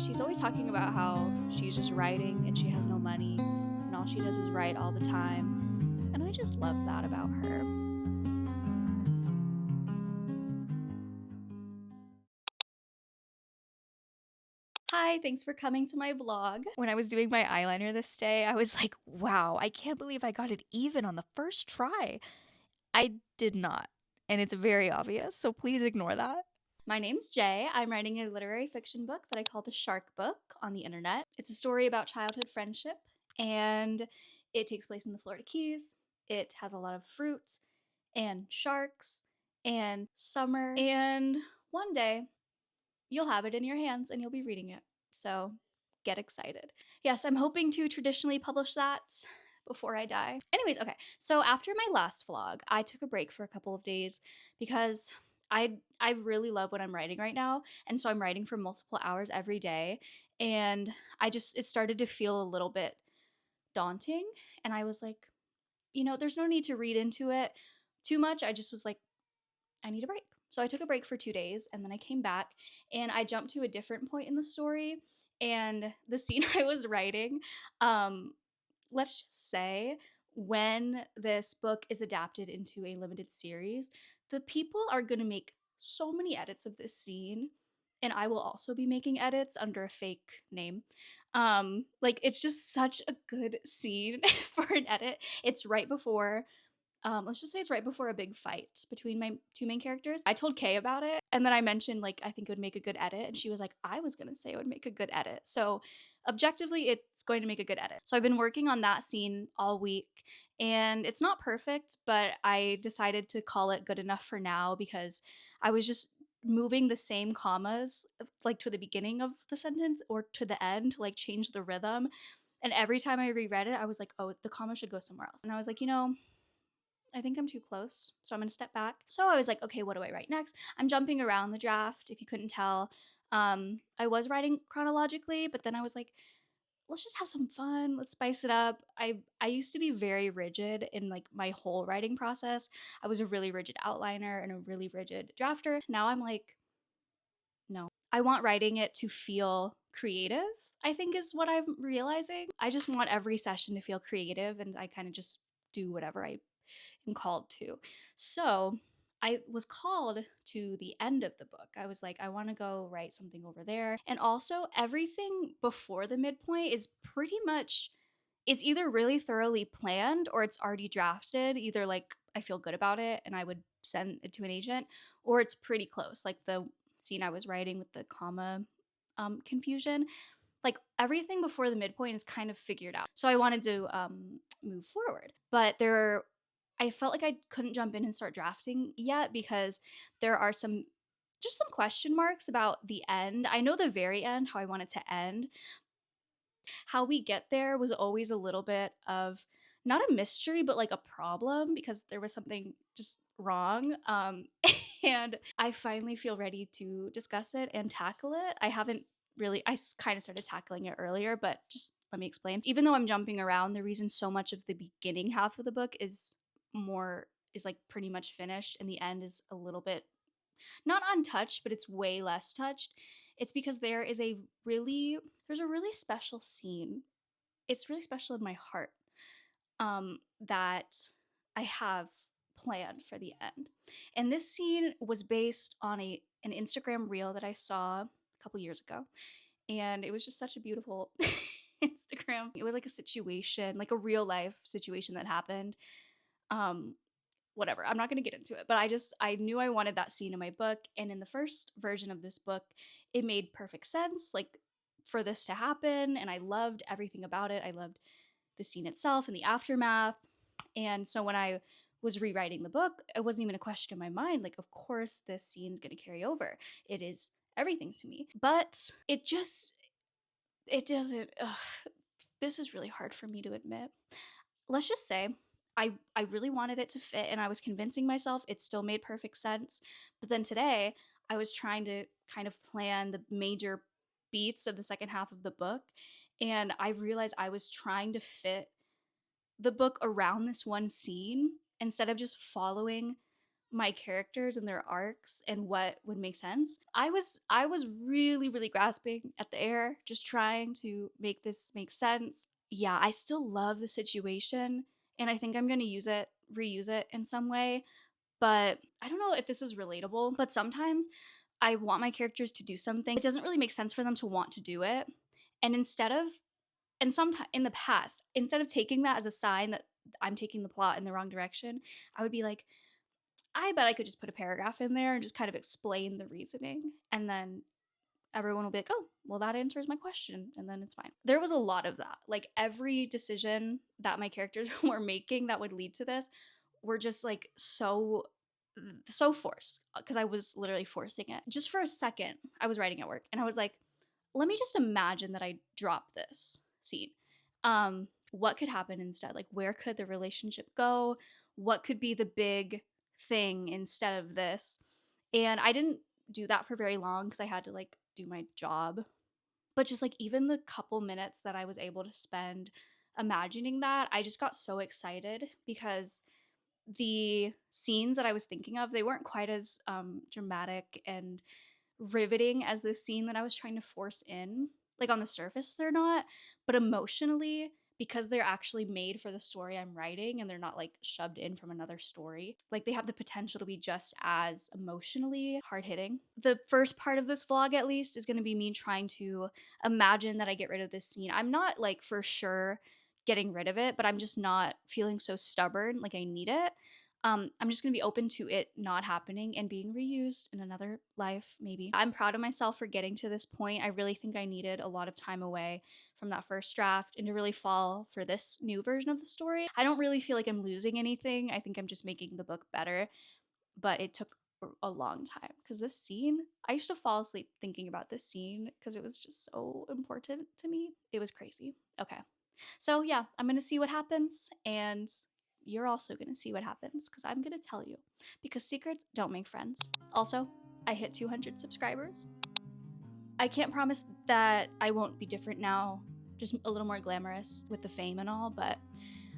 and she's always talking about how she's just writing and she has no money and all she does is write all the time. And I just love that about her. Hi, thanks for coming to my vlog. When I was doing my eyeliner this day, I was like, wow, I can't believe I got it even on the first try. I did not, and it's very obvious, so please ignore that. My name's Jay. I'm writing a literary fiction book that I call The Shark Book on the internet. It's a story about childhood friendship, and it takes place in the Florida Keys. It has a lot of fruit and sharks and summer, and one day you'll have it in your hands and you'll be reading it. So get excited. Yes, I'm hoping to traditionally publish that before I die. Anyways, okay. So after my last vlog, I took a break for a couple of days because I really love what I'm writing right now. And so I'm writing for multiple hours every day. And it started to feel a little bit daunting. And I was like, there's no need to read into it too much. I just was like, I need a break. So I took a break for 2 days and then I came back and I jumped to a different point in the story. And the scene I was writing, let's just say when this book is adapted into a limited series, the people are going to make so many edits of this scene. And I will also be making edits under a fake name. It's just such a good scene for an edit. It's right before let's just say it's right before a big fight between my two main characters. I told Kay about it, and then I mentioned, I think it would make a good edit, and she was like, I was gonna say it would make a good edit. So objectively, it's going to make a good edit. So I've been working on that scene all week, and it's not perfect, but I decided to call it good enough for now because I was just moving the same commas, to the beginning of the sentence or to the end to, change the rhythm. And every time I reread it, I was like, oh, the comma should go somewhere else. And I was like, I think I'm too close, so I'm gonna step back. So I was like, okay, what do I write next? I'm jumping around the draft, if you couldn't tell. I was writing chronologically, but then I was like, let's just have some fun. Let's spice it up. I used to be very rigid in my whole writing process. I was a really rigid outliner and a really rigid drafter. Now I'm like, no. I want writing it to feel creative, I think is what I'm realizing. I just want every session to feel creative and I kind of just do whatever I am called to. So I was called to the end of the book. I was like, I want to go write something over there. And also, everything before the midpoint is pretty much, it's either really thoroughly planned or it's already drafted. Either I feel good about it and I would send it to an agent, or it's pretty close. Like the scene I was writing with the comma confusion. Everything before the midpoint is kind of figured out. So I wanted to move forward. But I felt like I couldn't jump in and start drafting yet because there are some question marks about the end. I know the very end, how I want it to end. How we get there was always a little bit of not a mystery, but a problem because there was something just wrong. And I finally feel ready to discuss it and tackle it. I haven't really, I kind of started tackling it earlier, but just let me explain. Even though I'm jumping around, the reason so much of the beginning half of the book is pretty much finished and the end is a little bit not untouched, but it's way less touched. It's because there's a really special scene. It's really special in my heart that I have planned for the end. And this scene was based on an Instagram reel that I saw a couple years ago. And it was just such a beautiful Instagram. It was a situation, a real life situation that happened. Whatever, I'm not going to get into it, but I knew I wanted that scene in my book. And in the first version of this book, it made perfect sense, for this to happen. And I loved everything about it. I loved the scene itself and the aftermath. And so when I was rewriting the book, it wasn't even a question in my mind. Of course, this scene's going to carry over. It is everything to me. But it doesn't, this is really hard for me to admit. Let's just say I really wanted it to fit and I was convincing myself it still made perfect sense. But then today I was trying to kind of plan the major beats of the second half of the book. And I realized I was trying to fit the book around this one scene instead of just following my characters and their arcs and what would make sense. I was really, really grasping at the air, just trying to make this make sense. Yeah, I still love the situation, and I think I'm gonna reuse it in some way. But I don't know if this is relatable, but sometimes I want my characters to do something. It doesn't really make sense for them to want to do it. And sometimes in the past, instead of taking that as a sign that I'm taking the plot in the wrong direction, I would be like, I bet I could just put a paragraph in there and just kind of explain the reasoning. And then everyone will be like, oh, well, that answers my question. And then it's fine. There was a lot of that. Like every decision that my characters were making that would lead to this were just like so forced because I was literally forcing it. Just for a second, I was writing at work and I was like, let me just imagine that I drop this scene. What could happen instead? Like, where could the relationship go? What could be the big thing instead of this? And I didn't do that for very long because I had to like do my job. But just like even the couple minutes that I was able to spend imagining that, I just got so excited because the scenes that I was thinking of, they weren't quite as dramatic and riveting as this scene that I was trying to force in. Like on the surface, they're not, but emotionally, because they're actually made for the story I'm writing and they're not like shoved in from another story, like they have the potential to be just as emotionally hard hitting. The first part of this vlog, at least, is going to be me trying to imagine that I get rid of this scene. I'm not like for sure getting rid of it, but I'm just not feeling so stubborn like I need it. I'm just gonna be open to it not happening and being reused in another life, maybe. I'm proud of myself for getting to this point. I really think I needed a lot of time away from that first draft and to really fall for this new version of the story. I don't really feel like I'm losing anything. I think I'm just making the book better, but it took a long time because this scene, I used to fall asleep thinking about this scene because it was just so important to me. It was crazy. Okay. So, yeah, I'm going to see what happens, and you're also going to see what happens because I'm going to tell you because secrets don't make friends. Also, I hit 200 subscribers. I can't promise that I won't be different now, just a little more glamorous with the fame and all, but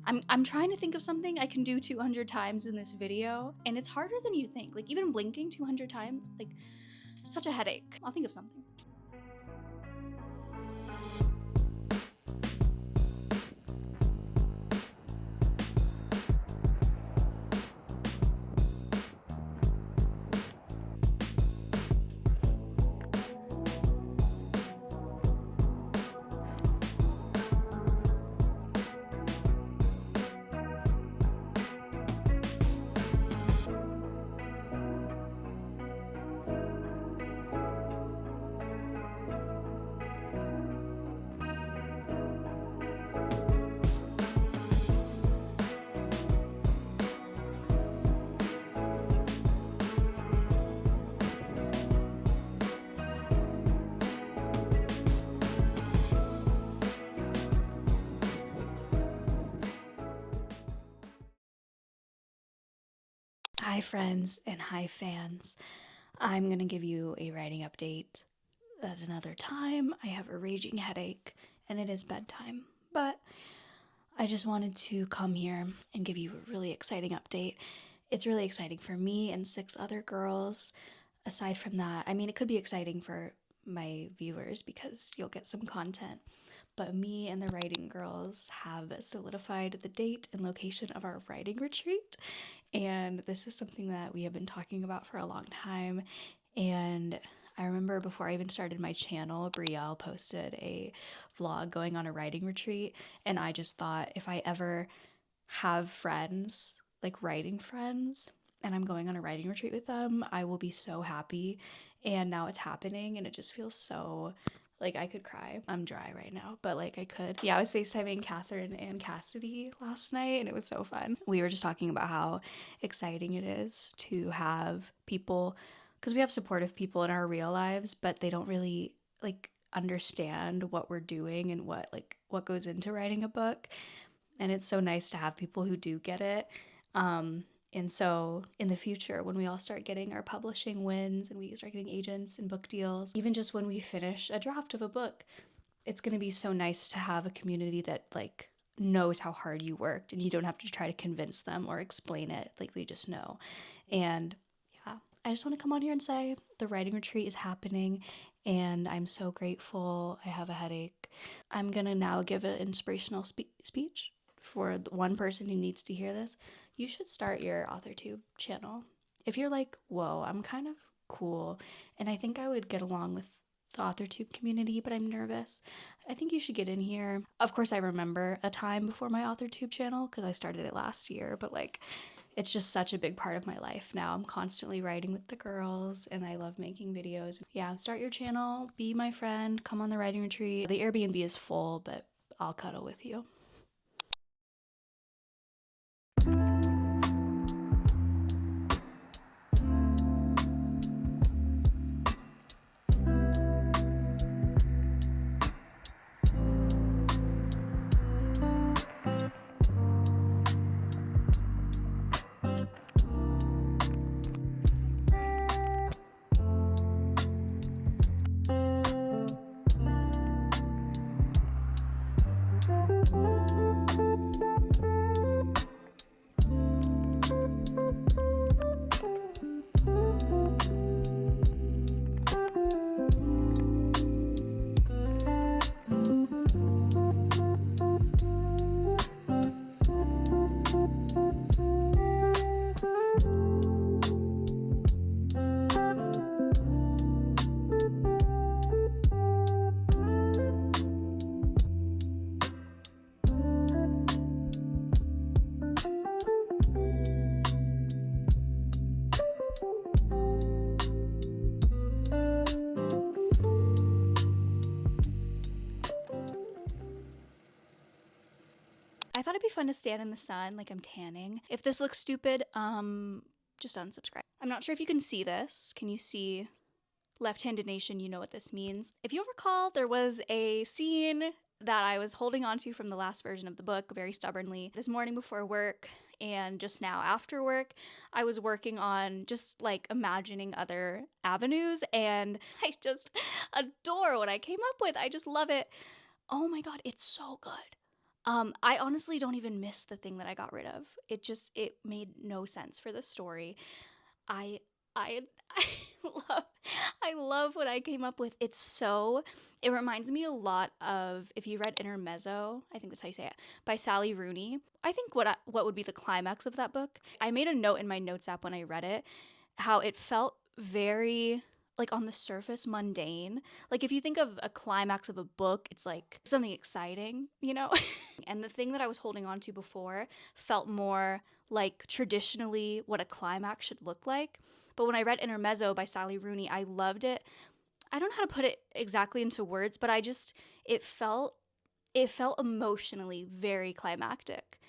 I'm trying to think of something I can do 200 times in this video, and it's harder than you think. Like, even blinking 200 times, like, such a headache. I'll think of something. Hi, friends, and hi, fans. I'm going to give you a writing update at another time. I have a raging headache, and it is bedtime, but I just wanted to come here and give you a really exciting update. It's really exciting for me and 6 other girls. Aside from that, I mean, it could be exciting for my viewers because you'll get some content. But me and the writing girls have solidified the date and location of our writing retreat. And this is something that we have been talking about for a long time. And I remember before I even started my channel, Brielle posted a vlog going on a writing retreat. And I just thought if I ever have friends, like writing friends, and I'm going on a writing retreat with them, I will be so happy. And now it's happening and it just feels so like I could cry. I'm dry right now, but like I could. Yeah, I was FaceTiming Catherine and Cassidy last night and it was so fun. We were just talking about how exciting it is to have people, because we have supportive people in our real lives, but they don't really like understand what we're doing and what goes into writing a book. And it's so nice to have people who do get it. And so in the future, when we all start getting our publishing wins and we start getting agents and book deals, even just when we finish a draft of a book, it's going to be so nice to have a community that like knows how hard you worked, and you don't have to try to convince them or explain it. Like, they just know. And yeah, I just want to come on here and say the writing retreat is happening, and I'm so grateful. I have a headache. I'm gonna now give an inspirational speech for the one person who needs to hear this. You should start your AuthorTube channel. If you're like, whoa, I'm kind of cool, and I think I would get along with the AuthorTube community, but I'm nervous, I think you should get in here. Of course, I remember a time before my AuthorTube channel because I started it last year, but like, it's just such a big part of my life now. I'm constantly writing with the girls, and I love making videos. Yeah, start your channel, be my friend, come on the writing retreat. The Airbnb is full, but I'll cuddle with you. I thought it'd be fun to stand in the sun like I'm tanning. If this looks stupid, just unsubscribe. I'm not sure if you can see this. Can you see Left-Handed Nation? You know what this means. If you recall, there was a scene that I was holding on to from the last version of the book very stubbornly this morning before work, and just now after work. I was working on just like imagining other avenues, and I just adore what I came up with. I just love it. Oh my god, it's so good. I honestly don't even miss the thing that I got rid of. It made no sense for the story. I I I love I love what I came up with. It reminds me a lot of, if you read Intermezzo, I think that's how you say it, by Sally Rooney. I think what would be the climax of that book. I made a note in my notes app when I read it, how it felt very, like, on the surface, mundane. Like, if you think of a climax of a book, it's like something exciting, you know? And the thing that I was holding on to before felt more like traditionally what a climax should look like. But when I read Intermezzo by Sally Rooney, I loved it. I don't know how to put it exactly into words, but it felt emotionally very climactic.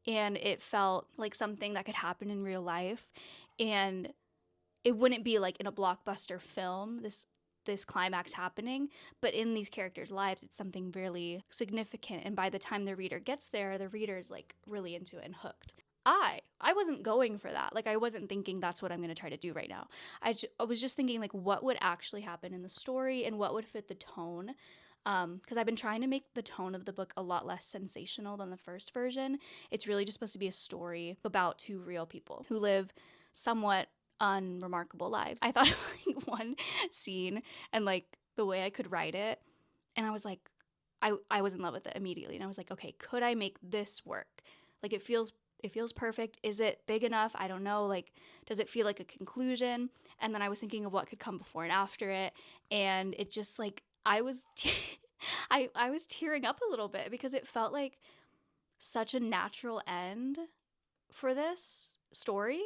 And it felt like something that could happen in real life. And it wouldn't be like in a blockbuster film, this climax happening, but in these characters' lives, it's something really significant. And by the time the reader gets there, the reader's like really into it and hooked. I wasn't going for that. Like, I wasn't thinking that's what I'm going to try to do right now. I was just thinking, like, what would actually happen in the story and what would fit the tone. Because I've been trying to make the tone of the book a lot less sensational than the first version. It's really just supposed to be a story about two real people who live somewhat unremarkable lives. I thought of like one scene and like the way I could write it, and I was like, I was in love with it immediately. And I was like, okay, could I make this work? Like, it feels perfect. Is it big enough? I don't know. Like, does it feel like a conclusion? And then I was thinking of what could come before and after it, and it just like I was I was tearing up a little bit because it felt like such a natural end for this story,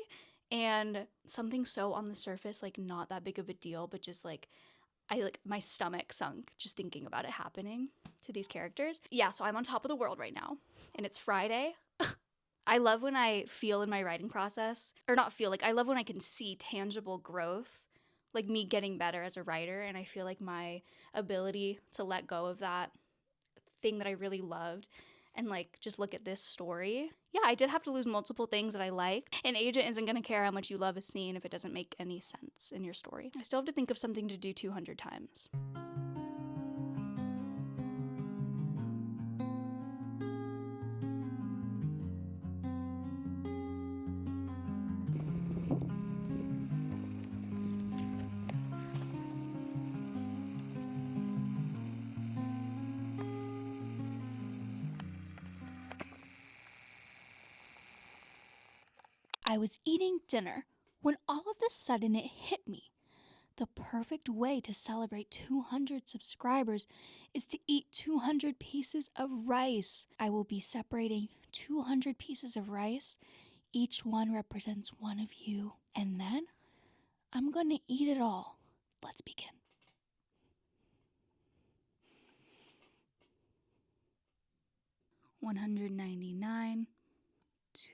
and something so on the surface, like not that big of a deal, but just like my stomach sunk just thinking about it happening to these characters. Yeah, so I'm on top of the world right now, and it's Friday. I love when I feel in my writing process, or not feel, like I love when I can see tangible growth, like me getting better as a writer, and I feel like my ability to let go of that thing that I really loved and like just look at this story. Yeah, I did have to lose multiple things that I liked. An agent isn't going to care how much you love a scene if it doesn't make any sense in your story. I still have to think of something to do 200 times. I was eating dinner when all of a sudden it hit me. The perfect way to celebrate 200 subscribers is to eat 200 pieces of rice. I will be separating 200 pieces of rice. Each one represents one of you. And then I'm going to eat it all. Let's begin. $199,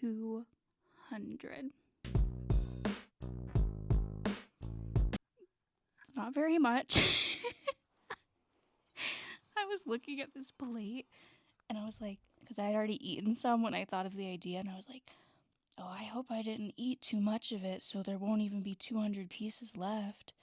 $200. It's not very much. I was looking at this plate and I was like, because I had already eaten some when I thought of the idea, and I was like, oh, I hope I didn't eat too much of it so there won't even be 200 pieces left.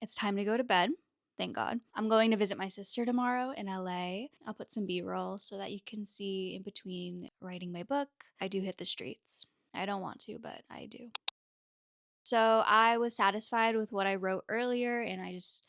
It's time to go to bed. Thank God. I'm going to visit my sister tomorrow in LA. I'll put some B-roll so that you can see in between writing my book. I do hit the streets. I don't want to, but I do. So I was satisfied with what I wrote earlier, and I just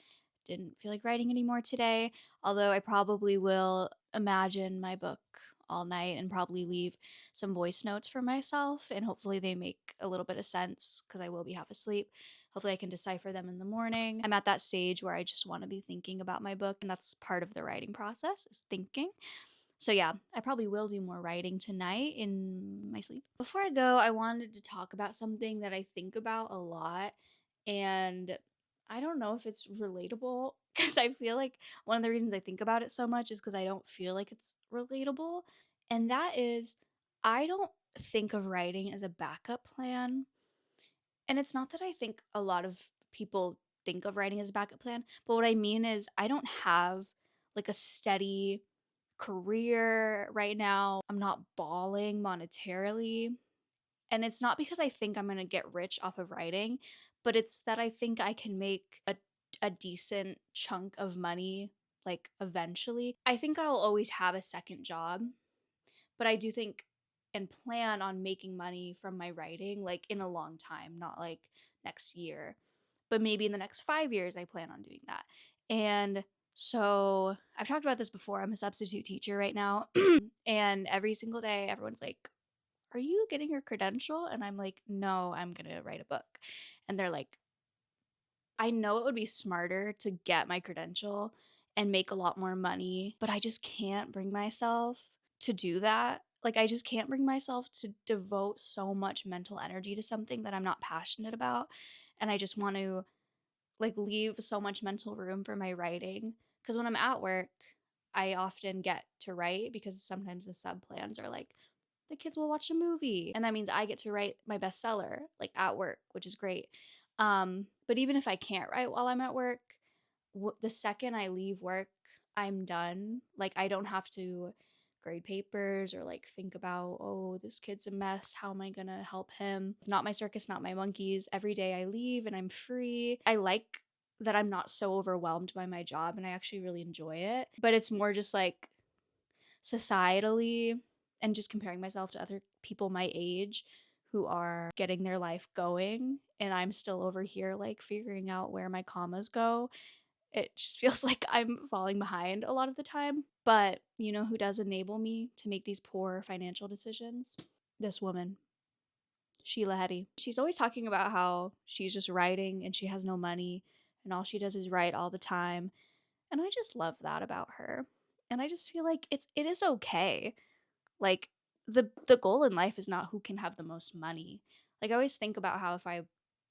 didn't feel like writing anymore today. Although I probably will imagine my book all night and probably leave some voice notes for myself, and hopefully they make a little bit of sense because I will be half asleep. Hopefully I can decipher them in the morning. I'm at that stage where I just want to be thinking about my book, and that's part of the writing process, is thinking. So yeah, I probably will do more writing tonight in my sleep. Before I go, I wanted to talk about something that I think about a lot, and I don't know if it's relatable because I feel like one of the reasons I think about it so much is because I don't feel like it's relatable, and that is I don't think of writing as a backup plan. And it's not that I think a lot of people think of writing as a backup plan, but what I mean is I don't have like a steady career right now. I'm not balling monetarily. And it's not because I think I'm going to get rich off of writing, but it's that I think I can make a decent chunk of money like eventually. I think I'll always have a second job, but I do think and plan on making money from my writing like in a long time, not like next year, but maybe in the next 5 years I plan on doing that. And so I've talked about this before. I'm a substitute teacher right now. And every single day everyone's like, are you getting your credential? And I'm like, no, I'm going to write a book. And they're like, I know it would be smarter to get my credential and make a lot more money, but I just can't bring myself to do that. Like, I just can't bring myself to devote so much mental energy to something that I'm not passionate about. And I just want to like leave so much mental room for my writing. Because when I'm at work, I often get to write because sometimes the sub plans are like, the kids will watch a movie. And that means I get to write my bestseller like at work, which is great. But even if I can't write while I'm at work, the second I leave work, I'm done. Like, I don't have to grade papers or like think about, oh, this kid's a mess. How am I going to help him? Not my circus, not my monkeys. Every day I leave and I'm free. I like that I'm not so overwhelmed by my job and I actually really enjoy it. But it's more just like societally and just comparing myself to other people my age who are getting their life going and I'm still over here like figuring out where my commas go. It just feels like I'm falling behind a lot of the time. But you know who does enable me to make these poor financial decisions? This woman, Sheila Hetty. She's always talking about how she's just writing and she has no money and all she does is write all the time. And I just love that about her. And I just feel like it is okay. Like the goal in life is not who can have the most money. Like, I always think about how if I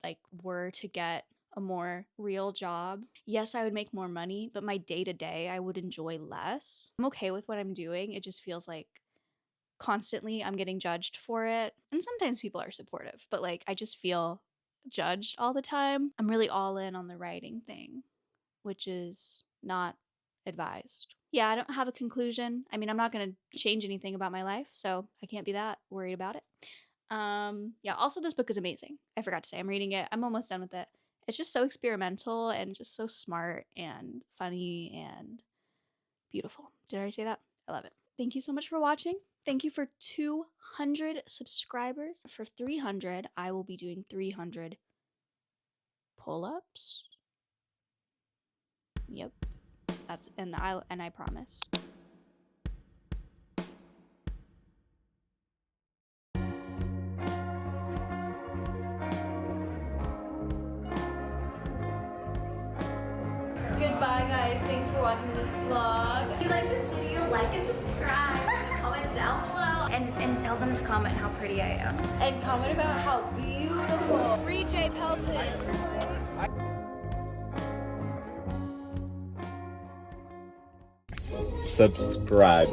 like were to get a more real job, yes, I would make more money, but my day to day I would enjoy less. I'm okay with what I'm doing. It just feels like constantly I'm getting judged for it. And sometimes people are supportive, but like I just feel judged all the time. I'm really all in on the writing thing. which is not advised. Yeah, I don't have a conclusion. I mean, I'm not going to change anything about my life, so I can't be that worried about it. Yeah, also this book is amazing. I forgot to say, I'm reading it. I'm almost done with it. It's just so experimental and just so smart and funny and beautiful. Did I already say that? I love it. Thank you so much for watching. Thank you for 200 subscribers. For 300, I will be doing 300 pull-ups. Yep. That's and I promise. Goodbye guys, thanks for watching this vlog. If you like this video, like and subscribe. Comment down below. And tell them to comment how pretty I am. And comment about how beautiful. Read J. Pelton. Subscribe.